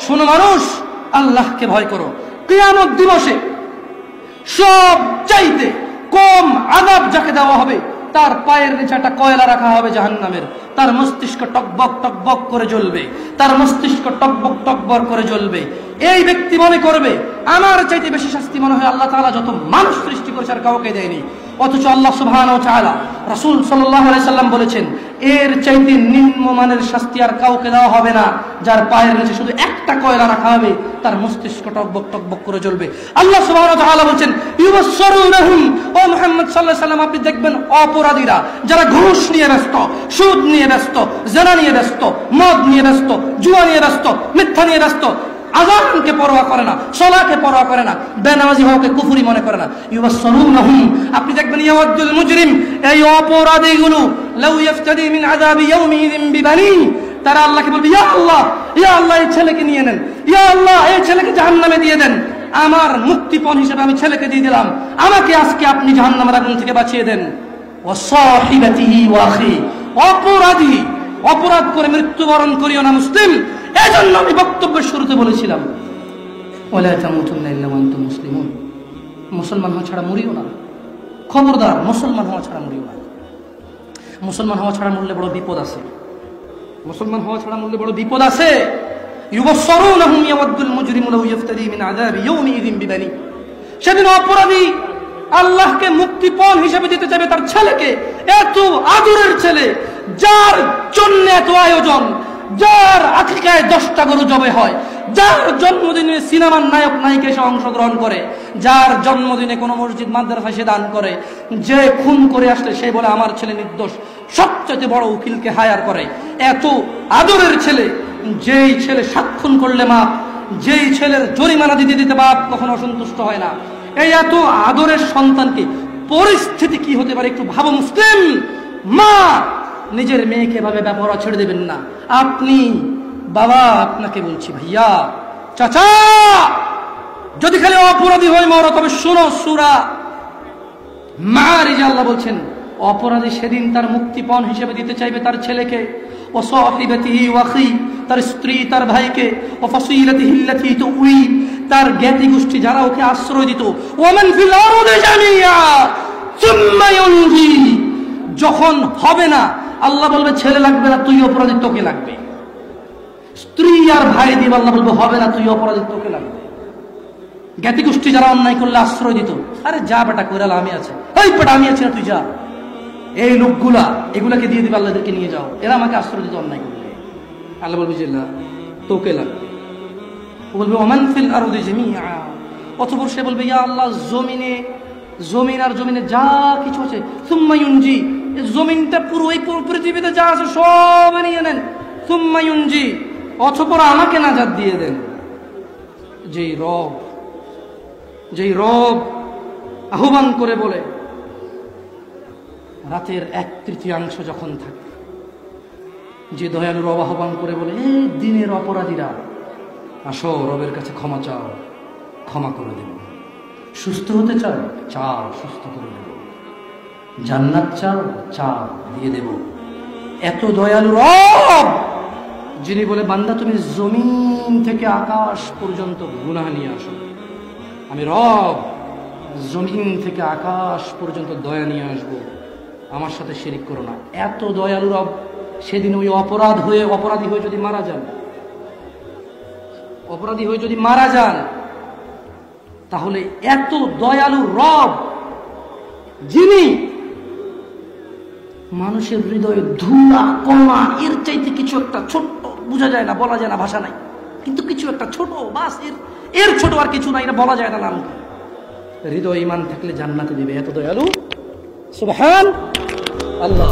শোনো মানুষ, আল্লাহকে ভয় করো। কিয়ামত দিবসে সব চাইতে কম আযাব যাকে দেওয়া হবে, তার পায়ের নিচে একটা কয়লা রাখা হবে জাহান্নামের, তার মস্তিষ্ক টকবক টকবক করে জ্বলবে, তার মস্তিষ্ক টকবক টকবক করে জ্বলবে। এই ব্যক্তি মনে করবে আমার চাইতে বেশি শাস্তি মনে হয় আল্লাহ তাআলা যত মানুষ সৃষ্টি করেছে আর কাউকে দেয়নি। অথচ আল্লাহ সুবহানাহু ওয়া তাআলা, রাসূল সাল্লাল্লাহু আলাইহি সাল্লাম বলেছেন এর চাইতে নিম্নমানের শাস্তি আর কাউকে দেওয়া হবে না, যার পায়ের নিচে শুধু একটা কয়লা রাখা হবে, তার মস্তিষ্ক টকবক টকবক করে জ্বলবে। আল্লাহ সুবহানাহু ওয়া তাআলা বলেন ইউবাসসিরুনহুম, ও মুহাম্মদ সাল্লাল্লাহু আলাইহি সাল্লাম আপনি দেখবেন অপরাধীরা যারা ঘুষ নিয়ে ব্যস্ত, সুদ নিয়ে ব্যস্ত, জিনা নিয়ে ব্যস্ত, মদ নিয়ে ব্যস্ত, জুয়া নিয়ে ব্যস্ত, মিথ্যা নিয়ে ব্যস্ত, আযানকে পরোয়া করে না, সালাতকে পরোয়া করে না, বেনামাজি হওয়াকে কুফরি মনে করে না। ইউবাসসিরুনহুম, আপনি দেখবেন ইয়াওয়াদুল মুজরিম, এই অপরাধীগুলো লাউ ইফতাদি মিন আযাবি ইয়াউমিযিন বিবানি, তারা আল্লাহকে বলবে ইয়া আল্লাহ, ইয়া আল্লাহ এই ছেলেকে নিয়ে নেন, ইয়া আল্লাহ এই ছেলেকে জাহান্নামে দিয়ে দেন, আমার মুক্তিপণ হিসেবে আমি ছেলেকে দিয়ে দিলাম, আমাকে আজকে আপনি জাহান্নামের আগুন থেকে বাঁচিয়ে দেন। ওয়া সাহিবাতিহি ওয়া আখি, অপরাধী অপরাধ করে মৃত্যুবরণ করিও না মুসলিম। এজন্য আমি বক্তব্যের শুরুতে বলেছিলাম ওয়ালা তামুতুন্না ইল্লা ওয়া আনতুম মুসলিমুন, মুসলমান হওয়া ছাড়া মরিও না, খবরদার মুসলমান হওয়া ছাড়া মরিও না। মুসলমান হওয়া ছাড়া মরলে বড় বিপদ আছে, মুসলমান হওয়া ছাড়া মরলে বড় বিপদ আছে। ইউবাসসিরুনহুম ইয়াওয়াদুল মুজরিমু লাউ ইফতাদি মিন আযাবি ইয়াউমিযিন বিবানি, সেদিন অপরাধী আল্লাহকে মুক্তিপণ হিসেবে দিতে চাইবে তার ছেলেকে, এত আদরের ছেলে যার জন্য এত আয়োজন, যার আকিকায় 10টা গরু জবে হয়, যার জন্মদিনে সিনেমার নায়ক নায়িকা এসে অংশগ্রহণ করে, যার জন্মদিনে কোনো মসজিদ মাদ্রাসা সে দান করে, যে খুন করে আসলে সে বলে আমার ছেলে নির্দোষ, সবচেয়ে বড় উকিলকে হায়ার করে। এত আদরের ছেলে, যেই ছেলে 7 খুন করলে মাপ, যেই ছেলের জরিমানা দিতে দিতে বাপ কখনো অসন্তুষ্ট হয় না, এই এত আদরের সন্তানকে পরিস্থিতি কি হতে পারে একটু ভাবো মুসলিম। মা নিজের মেয়েকে ভাবে ব্যাপার ছেড়ে দেবেন না। আপনি বাবা, আপনাকে বলছি ভাইয়া, চাচা, যদি খালি অপরাধী হয়ে মরো তবে শোনো সূরা মারিজ আল্লাহ বলছেন অপরাধী সেদিন তার মুক্তিপণ হিসেবে দিতে চাইবে তার ছেলেকে, ও সাহিবাতিহি ওয়া আখি, তার স্ত্রী তার ভাইকে, ও ফাসিলাতিহি আল্লাতী তুই, তার জ্ঞাতি গোষ্ঠী যারা ওকে আশ্রয় দিত, ওয়া মান ফিল আরদি জামিয়া সুম্মা ইউনজি, যখন হবে না আল্লাহ বলবে ছেলে লাগবে না তুই অপরাধী তোকে লাগবে, স্ত্রী আর ভাই দিব আল্লাহ বলবে হবে না তুই অপরাধী তোকে লাগবে। জ্ঞাতি গোষ্ঠী যারা অন্যায় করলে আশ্রয় দিত, আরে যা বেটা কইরাল আমি আছে, ওই বেটা আমি আছি না তুই যা, এই লোকগুলা এগুলাকে দিয়ে দিবে আল্লাহদেরকে নিয়ে যাও, এরা আমাকে আশ্রয় দিত অন্যায় করলে, আল্লাহ বলবে যে না তোকে লাগবে। ও বলবে ওমান ফিল আরদি জামিআ, অতঃপর সে বলবে ইয়া আল্লাহ জমিন আর জমিনে যা কিছু আছে, সুম্মা ইউনজি, জমিনটা পুরো এই পৃথিবীতে যা আছে সব নিয়ে নেন, সুম্মা ইউনজি, অতঃপর আমাকে নাজাত দিয়ে দেন। যেই রব আহ্বান করে বলে রাতের 1/3 যখন থাকে, যে দয়ালু রব আহ্বান করে বলে এই দিনের অপরাধীরা আসো রবের কাছে ক্ষমা চাও, ক্ষমা করে দেব, সুস্থ হতে চাও চাও সুস্থ করে দেব, জান্নাত চাও চাও দিয়ে দেব। এত দয়ালু রব যিনি বলে বান্দা তুমি জমিন থেকে আকাশ পর্যন্ত গুনাহ নিয়ে আসো, আমি রব জমিন থেকে আকাশ পর্যন্ত দয়া নিয়ে আসবো, আমার সাথে শিরিক করো না। এত দয়ালু রব সেদিন ওই অপরাধী হয়ে যদি মারা যান, তাহলে এত দয়ালু রব যিনি মানুষের হৃদয়ে ধুলা কণা এর চাইতে কিছু একটা ছোট্ট, বোঝা যায় না, বলা যায় না, ভাষা নাই, কিন্তু কিছু একটা ছোট, বাস এর ছোট আর কিছু নাই, এটা বলা যায় না, নাম হৃদয় ঈমান থাকলে জান্নাতে দিবে। এত দয়ালু সুবহান আল্লাহ।